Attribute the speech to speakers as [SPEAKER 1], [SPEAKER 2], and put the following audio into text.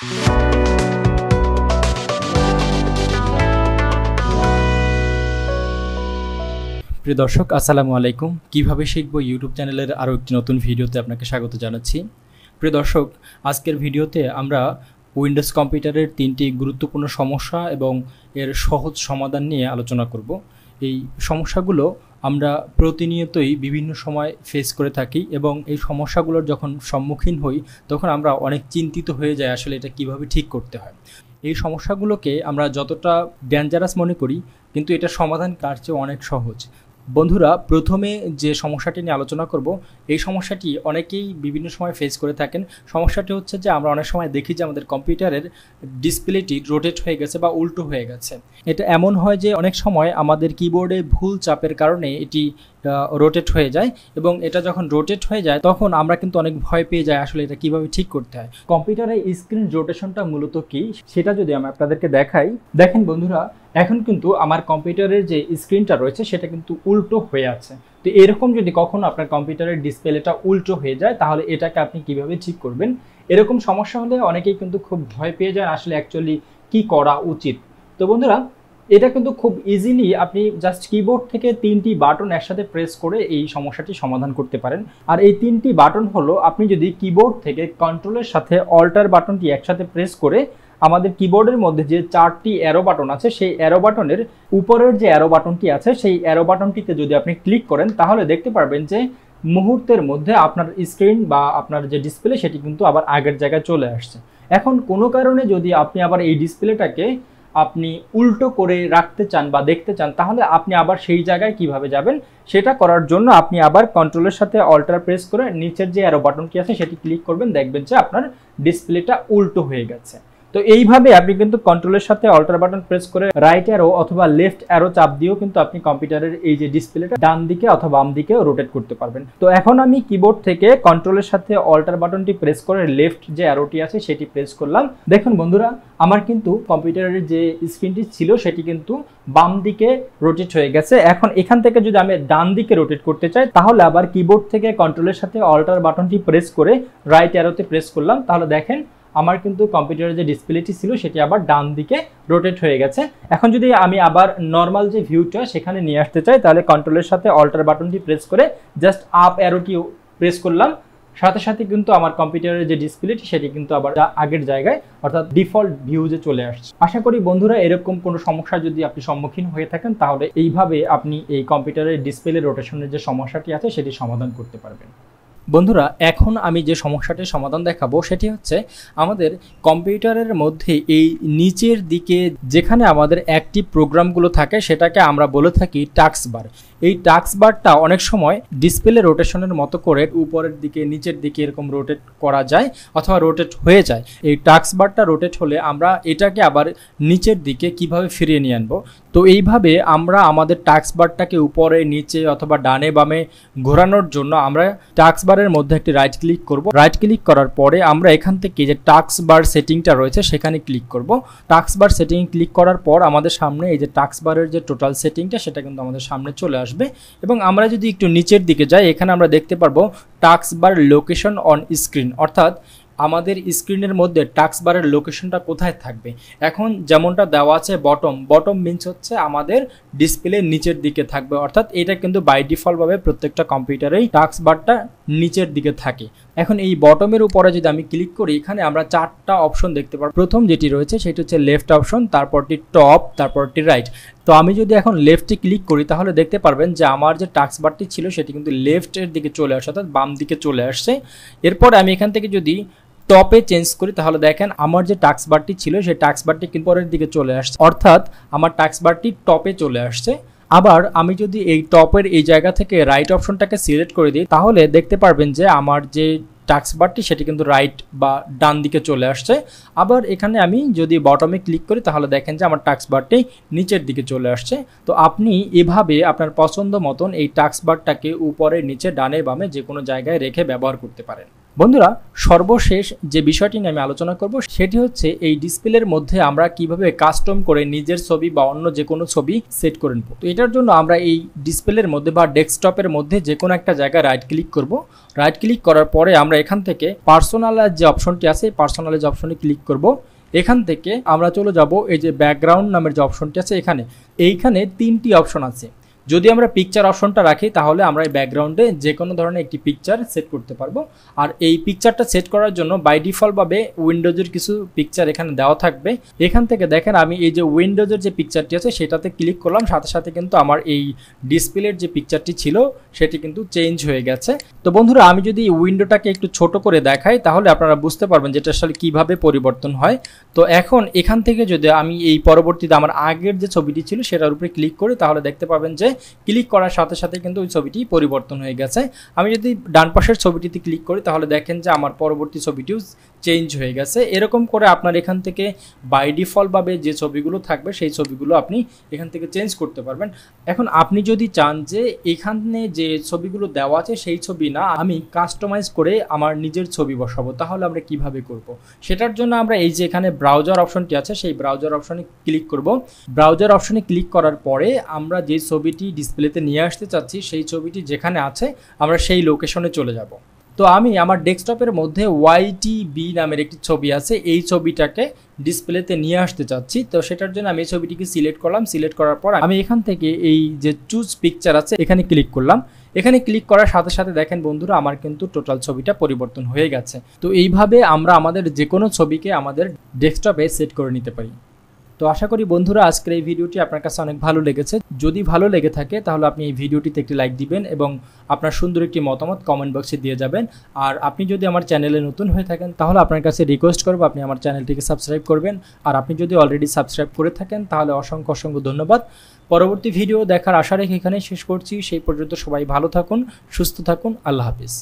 [SPEAKER 1] প্রিয় দর্শক, আসসালামু আলাইকুম। কিভাবে শিখবো ইউটিউব চ্যানেলের আরও একটি নতুন ভিডিওতে আপনাকে স্বাগত জানাচ্ছি। প্রিয় দর্শক, আজকের ভিডিওতে আমরা উইন্ডোজ কম্পিউটারের 3টি গুরুত্বপূর্ণ সমস্যা এবং এর সহজ সমাধান নিয়ে আলোচনা করব। এই সমস্যাগুলো আমরা প্রতিনিয়তই বিভিন্ন সময় ফেস করে থাকি এবং এই সমস্যাগুলোর যখন সম্মুখীন হই তখন আমরা অনেক চিন্তিত হয়ে যাই আসলে এটা কিভাবে ঠিক করতে হয়। এই সমস্যাগুলোকে আমরা যতটা ডেঞ্জারাস মনে করি কিন্তু এটা সমাধান তার চেয়ে অনেক সহজ। বন্ধুরা, প্রথমে যে সমস্যাটি নিয়ে আলোচনা করব, এই সমস্যাটি অনেকেই বিভিন্ন সময় ফেস করে থাকেন। সমস্যাটি হচ্ছে যে আমরা অনেক সময় দেখি যে আমাদের কম্পিউটারের ডিসপ্লেটি রোটেট হয়ে গেছে বা উল্টো হয়ে গেছে। এটা এমন হয় যে অনেক সময় আমাদের কিবোর্ডে ভুল চাপের কারণে এটি রোটেট হয়ে যায় এবং এটা যখন রোটেট হয়ে যায় তখন আমরা কিন্তু অনেক ভয় পেয়ে যাই আসলে এটা কিভাবে ঠিক করতে হয়। কম্পিউটারের স্ক্রিন রোটেশনটা মূলত কি সেটা যদি আমি আপনাদেরকে দেখাই, দেখেন বন্ধুরা, এখন কিন্তু আমার কম্পিউটারের যে স্ক্রিনটা রয়েছে সেটা কিন্তু উল্টো হয়ে আছে। তো এরকম যদি কখনো আপনার কম্পিউটারের ডিসপ্লেটা উল্টো হয়ে যায় তাহলে এটাকে আপনি কিভাবে ঠিক করবেন। এরকম সমস্যা হলে অনেকেই কিন্তু খুব ভয় পেয়ে যায় আসলে অ্যাকচুয়ালি কি করা উচিত। তো বন্ধুরা, এটা কিন্তু খুব ইজিলি আপনি জাস্ট কিবোর্ড থেকে 3টি বাটন একসাথে প্রেস করে এই সমস্যাটি সমাধান করতে পারেন। আর এই 3টি বাটন হলো, আপনি যদি কিবোর্ড থেকে কন্ট্রোলের সাথে অল্টার বাটনটি একসাথে প্রেস করে আমাদের কিবোর্ডের মধ্যে যে 4টি অ্যারো বাটন আছে সেই অ্যারো বাটনের উপরের যে অ্যারো বাটনটি আছে সেই অ্যারো বাটনটিতে যদি আপনি ক্লিক করেন তাহলে দেখতে পারবেন যে মুহূর্তের মধ্যে আপনার স্ক্রিন বা আপনার যে ডিসপ্লে সেটি কিন্তু আবার আগের জায়গায় চলে আসছে। এখন কোনো কারণে যদি আপনি আবার এই ডিসপ্লেটাকে আপনি উল্টো করে রাখতে চান বা দেখতে চান তাহলে আপনি আবার সেই জায়গায় কিভাবে যাবেন সেটা করার জন্য আপনি আবার কন্ট্রোলের সাথে অল্টার প্রেস করে নিচের যে অ্যারো বাটনটি আছে সেটি ক্লিক করবেন, দেখবেন যে আপনার ডিসপ্লেটা উল্টো হয়ে গেছে। তো এইভাবে আপনি কিন্তু কন্ট্রোলের সাথে অল্টার বাটন প্রেস করে রাইট অ্যারো অথবা লেফট অ্যারো চাপ দিয়েও কিন্তু আপনি কম্পিউটারের এই যে ডিসপ্লেটা ডান দিকে অথবা বাম দিকে রোটেট করতে পারবেন। তো এখন আমি কিবোর্ড থেকে কন্ট্রোলের সাথে অল্টার বাটনটি প্রেস করে লেফট যে অ্যারোটি আছে সেটি প্রেস করলাম। দেখুন বন্ধুরা, আমার কিন্তু কম্পিউটারের যে স্ক্রিনটি ছিল সেটি কিন্তু বাম দিকে রোটেট হয়ে গেছে। এখন এখান থেকে যদি আমি ডান দিকে রোটেট করতে চাই তাহলে আবার কিবোর্ড থেকে কন্ট্রোলের সাথে অল্টার বাটনটি প্রেস করে রাইট অ্যারোতে প্রেস করলাম। তাহলে দেখেন আমার কিন্তু কম্পিউটারের যে ডিসপ্লেটি ছিল সেটি আবার ডান দিকে রোটেট হয়ে গেছে। এখন যদি আমি আবার নর্মাল যে ভিউটা সেখানে নিয়ে আসতে চাই তাহলে কন্ট্রোলের সাথে অল্টার বাটনটি প্রেস করে জাস্ট আপ অ্যারোটি প্রেস করলাম, সাথে সাথে কিন্তু আমার কম্পিউটারের যে ডিসপ্লেটি সেটি কিন্তু আবার আগের জায়গায় অর্থাৎ ডিফল্ট ভিউজে চলে আসছে। আশা করি বন্ধুরা এরকম কোনো সমস্যা যদি আপনি সম্মুখীন হয়ে থাকেন তাহলে এইভাবে আপনি এই কম্পিউটারের ডিসপ্লে রোটেশনের যে সমস্যাটি আছে সেটি সমাধান করতে পারবেন। বন্ধুরা, এখন আমি যে সমস্যাটির সমাধান দেখাবো সেটি হচ্ছে আমাদের কম্পিউটারের মধ্যে এই নিচের দিকে যেখানে আমাদের অ্যাক্টিভ প্রোগ্রামগুলো থাকে সেটাকে আমরা বলে থাকি টাস্কবার। এই টাস্কবারটা অনেক সময় ডিসপ্লে রোটেশনের মতো করে উপরের দিকে নিচের দিকে এরকম রোটেট করা যায় অথবা রোটেট হয়ে যায়। এই টাস্কবারটা রোটেট হলে আমরা এটাকে আবার নিচের দিকে কিভাবে ফিরিয়ে নিয়ে আনবো। তো এইভাবে আমরা আমাদের টাস্কবারটাকে উপরে নিচে অথবা ডানে বামে ঘোরানোর জন্য আমরা টাস্কবারের মধ্যে একটি রাইট ক্লিক করব। রাইট ক্লিক করার পরে আমরা এখান থেকে যে টাস্কবার সেটিংটা রয়েছে সেখানে ক্লিক করব। টাস্কবার সেটিং ক্লিক করার পর আমাদের সামনে এই যে টাস্কবারের যে টোটাল সেটিংটা সেটা কিন্তু আমাদের সামনে চলে আসবে এবং আমরা যদি একটু নিচের দিকে যাই এখানে আমরা দেখতে পারবো টাস্কবার লোকেশন অন স্ক্রিন, অর্থাৎ আমাদের স্ক্রিনের মধ্যে টাস্কবারের লোকেশনটা কোথায় থাকবে। এখন যেমনটা দেওয়া আছে বটম মিনস হচ্ছে আমাদের ডিসপ্লের নিচের দিকে থাকবে, অর্থাৎ এটা কিন্তু বাই ডিফল্টভাবে প্রত্যেকটা কম্পিউটারেই টাস্কবারটা নিচের দিকে থাকে। এখন এই বটমের উপরে যদি আমি ক্লিক করি এখানে আমরা 4টা অপশন দেখতে পারবো। প্রথম যেটি রয়েছে সেটি হচ্ছে লেফট অপশন, তারপরটি টপ, তারপরটি রাইট। তো আমি যদি এখন লেফটে ক্লিক করি তাহলে দেখতে পারবেন যে আমার যে টাস্কবারটি ছিল সেটি কিন্তু লেফটের দিকে চলে আসছে অর্থাৎ বাম দিকে চলে আসছে। এরপর আমি এখান থেকে যদি টপে চেঞ্জ করি তাহলে দেখেন আমার যে টাস্কবারটি ছিল সেই টাস্কবারটি কিন্তু পরের দিকে চলে আসছে, অর্থাৎ আমার টাস্কবারটি টপে চলে আসছে। আবার আমি যদি এই টপের এই জায়গা থেকে রাইট অপশনটাকে সিলেক্ট করে দিই তাহলে দেখতে পারবেন যে আমার যে টাস্কবারটি সেটি কিন্তু রাইট বা ডান দিকে চলে আসছে। আবার এখানে আমি যদি বটমে ক্লিক করি তাহলে দেখেন যে আমার টাস্কবারটি নিচের দিকে চলে আসছে। তো আপনি এভাবে আপনার পছন্দ মতন এই টাস্কবারটাকে উপরে নিচে ডানে বামে যে কোনো জায়গায় রেখে ব্যবহার করতে পারেন। বন্ধুরা সর্বশেষ যে বিষয়টি নিয়ে আমি আলোচনা করব সেটি হচ্ছে এই ডিসপ্লের মধ্যে আমরা কিভাবে কাস্টম করে নিজের ছবি বা অন্য যে কোনো ছবি সেট করে নেব। তো এটার জন্য আমরা এই ডিসপ্লের মধ্যে বা ডেস্কটপের মধ্যে যে কোনো একটা জায়গায় রাইট ক্লিক করব। রাইট ক্লিক করার পরে আমরা এখান থেকে পার্সোনালাইজ যে অপশনটি আছে এই পার্সোনালাইজ অপশনে ক্লিক করব। এখান থেকে আমরা চলে যাব এই যে ব্যাকগ্রাউন্ড নামের যে অপশনটি আছে এইখানে 3টি অপশন আছে। যদি আমরা পিকচার অপশনটা রাখি তাহলে আমরা এই ব্যাকগ্রাউন্ডে যে কোনো ধরনের একটি পিকচার সেট করতে পারবো। আর এই পিকচারটা সেট করার জন্য বাই ডিফল্টভাবে উইন্ডোজের কিছু পিকচার এখানে দেওয়া থাকবে। এখান থেকে দেখেন আমি এই যে উইন্ডোজের যে পিকচারটি আছে সেটাতে ক্লিক করলাম, সাথে সাথে কিন্তু আমার এই ডিসপ্লের যে পিকচারটি ছিল সেটি কিন্তু চেঞ্জ হয়ে গেছে। তো বন্ধুরা আমি যদি উইন্ডোটাকে একটু ছোট করে দেখাই তাহলে আপনারা বুঝতে পারবেন যেটা আসলে কিভাবে পরিবর্তন হয়। তো এখন এখান থেকে যদি আমি এই পরবর্তীতে আমার আগের যে ছবিটি ছিল সেটার উপরে ক্লিক করি তাহলে দেখতে পাবেন যে ক্লিক করার সাথে সাথে কিন্তু ওই ছবিটি পরিবর্তন হয়ে গেছে। আমি যদি ডান পাশের ছবিটিতে ক্লিক করি তাহলে দেখেন যে আমার পরবর্তী ছবিটিও চেঞ্জ হয়ে গেছে। এরকম করে আপনার এখান থেকে বাই ডিফল্টভাবে যে ছবিগুলো থাকবে সেই ছবিগুলো আপনি এখান থেকে চেঞ্জ করতে পারবেন। এখন আপনি যদি চান যে এখানে যে ছবিগুলো দেওয়া আছে সেই ছবি না, আমি কাস্টমাইজ করে আমার নিজের ছবি বসাবো, তাহলে আমরা কিভাবে করব? সেটার জন্য আমরা এই যে এখানে ব্রাউজার অপশনটি আছে সেই ব্রাউজার অপশনে ক্লিক করব। ব্রাউজার অপশনে ক্লিক করার পরে আমরা যে ছবিটি ডিসপ্লেতে নিয়ে আসতে চাচ্ছি সেই ছবিটি যেখানে আছে আমরা সেই লোকেশনে চলে যাব। তো আমি আমার ডেস্কটপের মধ্যে YTB নামের একটি ছবি আছে, এই ছবিটাকে ডিসপ্লেতে নিয়ে আসতে চাচ্ছি। তো সেটার জন্য আমি এই ছবিটিকে সিলেক্ট করলাম। সিলেক্ট করার পর আমি এখান থেকে এই যে চুজ পিকচার আছে এখানে ক্লিক করলাম। এখানে ক্লিক করার সাথে সাথে দেখেন বন্ধুরা আমার কিন্তু টোটাল ছবিটা পরিবর্তন হয়ে গেছে। তো এইভাবে আমরা আমাদের যে কোনো ছবিকে আমাদের ডেস্কটপে সেট করে নিতে পারি। তো আশা করি বন্ধুরা আজকের এই ভিডিওটি আপনার কাছে অনেক ভালো লেগেছে। যদি ভালো লেগে থাকে তাহলে আপনি এই ভিডিওটিতে একটি লাইক দিবেন এবং আপনার সুন্দর একটি মতামত কমেন্ট বক্সে দিয়ে যাবেন। আর আপনি যদি আমার চ্যানেলে নতুন হয়ে থাকেন তাহলে আপনার কাছে রিকোয়েস্ট করব আপনি আমার চ্যানেলটিকে সাবস্ক্রাইব করবেন। আর আপনি যদি অলরেডি সাবস্ক্রাইব করে থাকেন তাহলে অসংখ্য অসংখ্য ধন্যবাদ। পরবর্তী ভিডিও দেখার আশা রেখে এখানে শেষ করছি। সেই পর্যন্ত সবাই ভালো থাকুন, সুস্থ থাকুন। আল্লাহ হাফিজ।